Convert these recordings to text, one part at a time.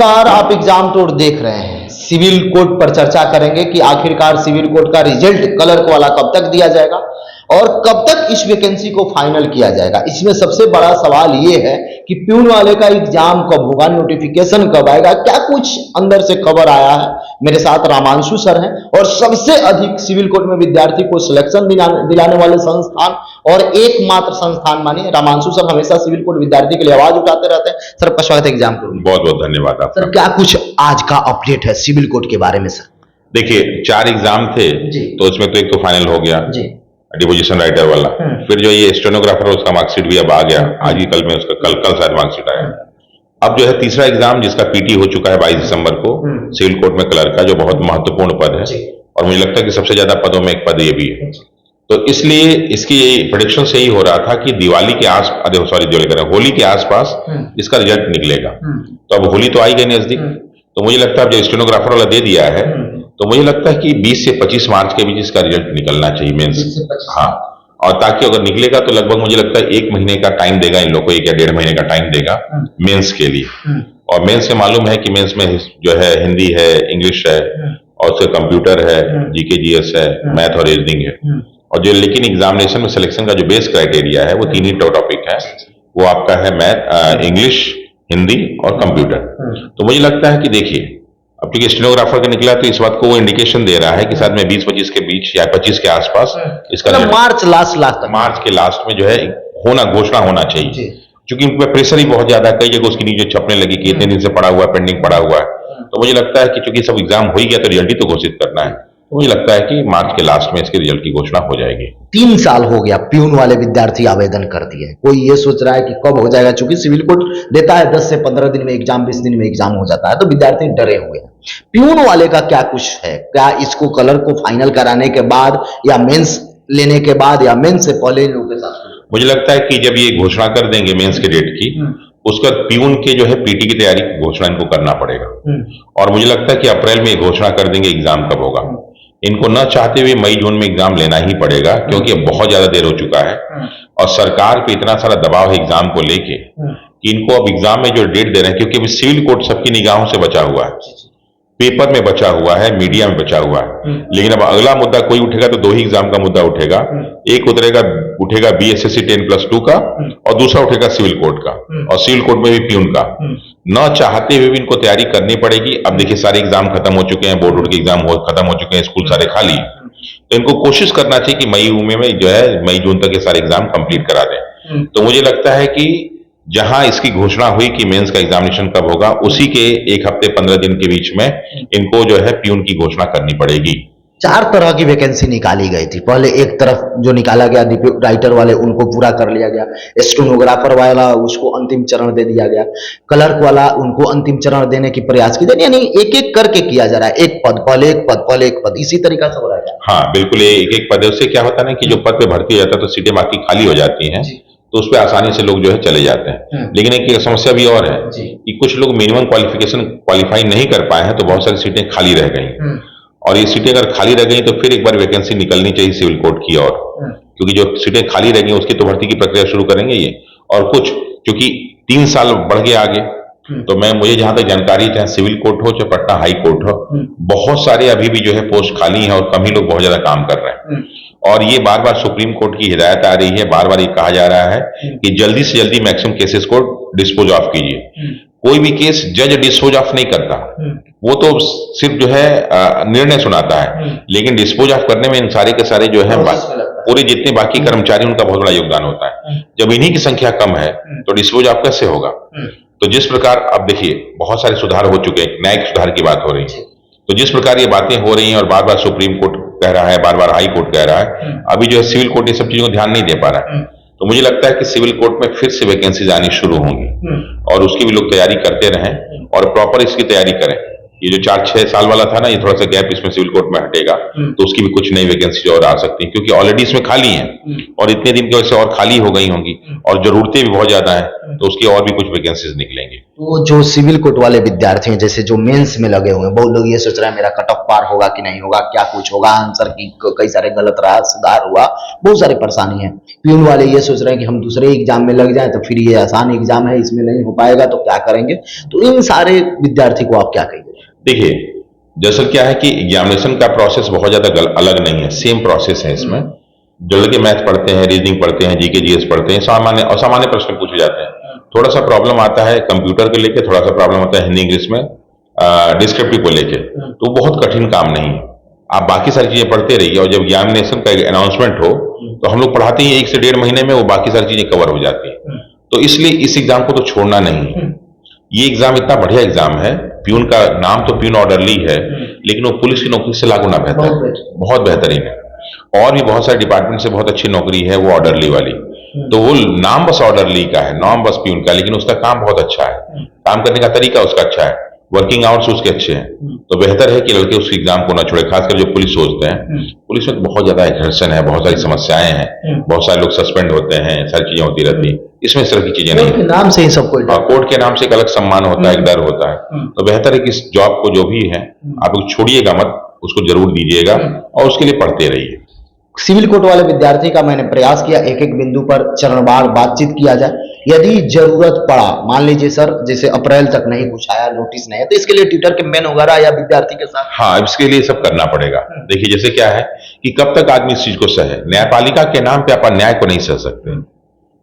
नमस्कार, आप exam tour देख रहे हैं। सिविल कोड पर चर्चा करेंगे कि आखिरकार सिविल कोड का रिजल्ट क्लर्क वाला कब तक दिया जाएगा और कब तक इस वैकेंसी को फाइनल किया जाएगा। इसमें सबसे बड़ा सवाल यह है कि प्यून वाले का एग्जाम कब होगा, नोटिफिकेशन कब आएगा, क्या कुछ अंदर से खबर आया है। मेरे साथ रामांशु सर हैं और सबसे अधिक सिविल कोड में विद्यार्थी को सिलेक्शन दिलाने वाले संस्थान और एकमात्र संस्थान मानिए रामांशु सर हमेशा सिविल कोड विद्यार्थी के लिए आवाज उठाते रहते हैं। सर आपका स्वागत है एग्जाम कोड। बहुत बहुत धन्यवाद आपका। सर क्या कुछ आज का अपडेट है सिविल कोड के बारे में सर? देखिए 4 एग्जाम थे तो उसमें तो एक तो फाइनल हो गया जी, डिपोजिशन राइटर वाला। फिर जो ये स्टेनोग्राफर उसका मार्कशीट भी अब आ गया, आज ही कल में उसका कल शायद मार्कशीट आया। अब जो है तीसरा एग्जाम जिसका पीटी हो चुका है 22 दिसंबर को सिविल कोर्ट में क्लर्क का, जो बहुत महत्वपूर्ण पद है और मुझे लगता है कि सबसे ज्यादा पदों में एक पद ये भी है। तो इसलिए इसकी प्रेडिक्शन से ही हो रहा था कि दिवाली के होली के आसपास इसका रिजल्ट निकलेगा। तो अब होली तो आई गई नजदीक, तो मुझे लगता है अब जो स्टेनोग्राफर वाला दे दिया है तो मुझे लगता है कि 20 से 25 मार्च के बीच इसका रिजल्ट निकलना चाहिए मेंस। हाँ, और ताकि अगर निकलेगा तो लगभग मुझे लगता है 1 महीने का टाइम देगा इन लोगों को, 1 या 1.5 महीने का टाइम देगा मेंस के लिए। और मेंस से मालूम है कि मेंस में जो है हिंदी है, इंग्लिश है और उससे कंप्यूटर है, जीके जीएस है, मैथ और रीजनिंग है। और जो लेकिन एग्जामिनेशन में सिलेक्शन का जो बेस क्राइटेरिया है वो 3 ही टॉपिक है, वो आपका है मैथ, इंग्लिश, हिंदी और कंप्यूटर। तो मुझे लगता है कि देखिए अब क्योंकि स्टेनोग्राफर का निकला तो इस बात को वो इंडिकेशन दे रहा है कि शायद में 20-25 के बीच या 25 के आसपास इसका मार्च के लास्ट में जो है घोषणा होना चाहिए। क्योंकि उन पर प्रेशर ही बहुत ज्यादा, कई जगह उसकी न्यूज छपने लगी कि इतने दिन से पड़ा हुआ है, पेंडिंग पड़ा हुआ है। तो मुझे लगता है कि चूंकि सब एग्जाम हो ही गया तो रिजल्ट ही तो घोषित करना है, तो मुझे लगता है कि मार्च के लास्ट में इसके रिजल्ट की घोषणा हो जाएगी। 3 साल हो गया प्यून वाले विद्यार्थी आवेदन कर दिए, कोई ये सोच रहा है कि कब हो जाएगा। चूंकि सिविल कोड देता है 10 से 15 दिन में एग्जाम, 20 दिन में एग्जाम हो जाता है, तो विद्यार्थी डरे हुए हैं। प्यून वाले का क्या कुछ है, क्या इसको कलर को फाइनल कराने के बाद या मेंस लेने के बाद या मेंस से पहले इन लोगों के साथ? मुझे लगता है कि जब ये घोषणा कर देंगे मेंस के डेट की, उसका प्यून के जो है पीटी की तैयारी की घोषणा इनको करना पड़ेगा। और मुझे लगता है कि अप्रैल में घोषणा कर देंगे एग्जाम कब होगा। इनको न चाहते हुए मई जून में एग्जाम लेना ही पड़ेगा, क्योंकि अब बहुत ज्यादा देर हो चुका है और सरकार पे इतना सारा दबाव है एग्जाम को लेके कि इनको अब एग्जाम में जो डेट दे रहे हैं, क्योंकि अभी सिविल कोड सबकी निगाहों से बचा हुआ है, पेपर में बचा हुआ है, मीडिया में बचा हुआ है। लेकिन अब अगला मुद्दा कोई उठेगा तो 2 ही एग्जाम का मुद्दा उठेगा। एक उठेगा BSSC 10+2 का और दूसरा उठेगा सिविल कोड का, और सिविल कोड में भी प्यून का। न चाहते हुए भी इनको तैयारी करनी पड़ेगी। अब देखिए सारे एग्जाम खत्म हो चुके हैं, बोर्ड के एग्जाम खत्म हो चुके हैं, स्कूल सारे खाली, तो इनको कोशिश करना चाहिए कि मई जून तक ये सारे एग्जाम कंप्लीट करा दें। तो मुझे लगता है कि जहां इसकी घोषणा हुई कि मेंस का एग्जामिनेशन कब होगा, उसी के 1 हफ्ते 15 दिन के बीच में इनको जो है प्यून की घोषणा करनी पड़ेगी। 4 तरह की वैकेंसी निकाली गई थी। पहले एक तरफ जो निकाला गया राइटर वाले उनको पूरा कर लिया गया, स्टेनोग्राफर वाला उसको अंतिम चरण दे दिया गया, क्लर्क वाला उनको अंतिम चरण देने की प्रयास की जाए, यानी एक एक करके किया जा रहा है, एक पद पहले एक पद पहले एक पद, इसी तरीका से हो रहा है। हाँ बिल्कुल, एक एक पद। उससे क्या होता है ना कि जो पद पे भर्ती हो जाता है तो सीटें बाकी खाली हो जाती हैं, तो उस पर आसानी से लोग जो है चले जाते हैं। लेकिन एक समस्या भी और है कि कुछ लोग मिनिमम क्वालिफाई नहीं कर पाए हैं, तो बहुत सारी सीटें खाली रह गई। और ये सीटें अगर खाली रह गई तो फिर एक बार वैकेंसी निकलनी चाहिए सिविल कोड की, और क्योंकि जो सीटें खाली रह गई उसकी तो भर्ती की प्रक्रिया शुरू करेंगे ये। और कुछ क्योंकि 3 साल बढ़ गए आगे, तो मुझे जहां तक जानकारी, चाहे सिविल कोर्ट हो चाहे पटना हाई कोर्ट हो, बहुत सारे अभी भी जो है पोस्ट खाली हैं और कम ही लोग बहुत ज्यादा काम कर रहे हैं। और ये बार बार सुप्रीम कोर्ट की हिदायत आ रही है, बार बार ये कहा जा रहा है कि जल्दी से जल्दी मैक्सिमम केसेस को डिस्पोज ऑफ कीजिए। कोई भी केस जज डिस्पोज ऑफ नहीं करता, वो तो सिर्फ जो है निर्णय सुनाता है, लेकिन डिस्पोज ऑफ करने में इन सारे के सारे जो है पूरे जितने बाकी कर्मचारी उनका बहुत बड़ा योगदान होता है। जब इन्हीं की संख्या कम है तो डिस्पोज ऑफ कैसे होगा? तो जिस प्रकार अब देखिए बहुत सारे सुधार हो चुके हैं, न्यायिक सुधार की बात हो रही है, तो जिस प्रकार ये बातें हो रही हैं और बार बार सुप्रीम कोर्ट कह रहा है, बार बार हाई कोर्ट कह रहा है, अभी जो है सिविल कोर्ट ये सब चीजों को ध्यान नहीं दे पा रहा है। तो मुझे लगता है कि सिविल कोर्ट में फिर से वैकेंसीज आनी शुरू होंगी और उसकी भी लोग तैयारी करते रहें और प्रॉपर इसकी तैयारी करें। ये जो 4-6 साल वाला था ना, ये थोड़ा सा गैप इसमें सिविल कोर्ट में हटेगा, तो उसकी भी कुछ नई वैकेंसी और आ सकती है, क्योंकि ऑलरेडी इसमें खाली है और इतने दिन की वजह से और खाली हो गई होंगी और जरूरतें भी बहुत ज्यादा है, तो उसकी और भी कुछ वैकेंसीज निकलेंगी। तो जो सिविल कोर्ट वाले विद्यार्थी हैं, जैसे जो मेंस में लगे हुए हैं, बहुत लोग ये सोच रहे हैं मेरा कट ऑफ पार होगा कि नहीं होगा, क्या कुछ होगा, आंसर की कई सारे गलत रहा, सुधार हुआ, बहुत सारी परेशानी है। प्यून वाले ये सोच रहे हैं कि हम दूसरे एग्जाम में लग जाए तो फिर ये आसान एग्जाम है, इसमें नहीं हो पाएगा तो क्या करेंगे। तो इन सारे विद्यार्थी को आप क्या कहेंगे? देखिए, दरअसल क्या है कि एग्जामिनेशन का प्रोसेस बहुत ज्यादा अलग नहीं है, सेम प्रोसेस है इसमें। जो लड़के मैथ पढ़ते हैं, रीजनिंग पढ़ते हैं, जीके जीएस पढ़ते हैं, सामान्य असामान्य प्रश्न पूछे जाते हैं। थोड़ा सा प्रॉब्लम आता है कंप्यूटर को लेके, थोड़ा सा प्रॉब्लम आता है हिंदी इंग्लिश में डिस्क्रिप्टिव को लेके, तो बहुत कठिन काम नहीं है। आप बाकी सारी चीजें पढ़ते रहिए और जब एग्जामिनेशन का अनाउंसमेंट हो तो हम लोग पढ़ाते ही 1 से 1.5 महीने में वो बाकी सारी चीजें कवर हो जाती है। तो इसलिए इस एग्जाम को तो छोड़ना नहीं है। ये एग्जाम इतना बढ़िया एग्जाम है, प्यून का नाम तो प्यून ऑर्डरली है, लेकिन वो पुलिस की नौकरी से लागू ना बेहतर है, बहुत बेहतरीन है। और भी बहुत सारे डिपार्टमेंट से बहुत अच्छी नौकरी है वो ऑर्डरली वाली। तो वो नाम बस ऑर्डरली का है, नाम बस प्यून का, लेकिन उसका काम बहुत अच्छा है, काम करने का तरीका उसका अच्छा है, वर्किंग आवर्स उसके अच्छे हैं। तो बेहतर है कि लड़के उस एग्जाम को ना छोड़े, खासकर जो पुलिस सोचते हैं। पुलिस में बहुत ज्यादा एग्रेशन है, बहुत सारी समस्याएं हैं, बहुत सारे लोग सस्पेंड होते हैं, सारी चीजें होती रहती है। इसमें इस तरह की चीजें नहीं, नाम से ही सबको, कोर्ट के नाम से एक अलग सम्मान होता है, एक डर होता है। तो बेहतर है कि इस जॉब को जो भी है आप छोड़िएगा मत, उसको जरूर दीजिएगा और उसके लिए पढ़ते रहिए। सिविल कोर्ट वाले विद्यार्थी का मैंने प्रयास किया एक एक बिंदु पर चरणवार बातचीत किया जाए। यदि जरूरत पड़ा, मान लीजिए सर जैसे अप्रैल तक नहीं कुछ आया, नोटिस नहीं है, तो इसके लिए ट्विटर के मेन वगैरह या विद्यार्थी के साथ, हाँ, इसके लिए सब करना पड़ेगा। देखिए, जैसे क्या है कि कब तक आदमी इस चीज को सहे, न्यायपालिका के नाम पे आप अन्याय को नहीं सह सकते।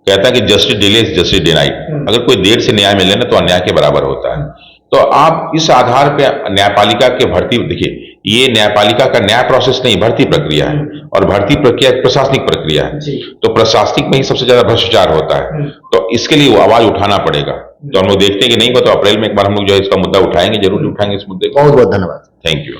कहता है कि जस्टिस डिलेज जस्टिस डिनाइड, अगर कोई देर से न्याय मिले ना तो अन्याय के बराबर होता है। तो आप इस आधार पे न्यायपालिका के भर्ती, देखिए ये न्यायपालिका का न्याय प्रोसेस नहीं, भर्ती प्रक्रिया है, और भर्ती प्रक्रिया एक प्रशासनिक प्रक्रिया है। तो प्रशासनिक में ही सबसे ज्यादा भ्रष्टाचार होता है, तो इसके लिए वो आवाज उठाना पड़ेगा। तो हम लोग देखते हैं कि नहीं, तो अप्रैल में एक बार हम लोग जो है इसका मुद्दा उठाएंगे, जरूर उठाएंगे इस मुद्दे को। बहुत बहुत धन्यवाद। Thank you.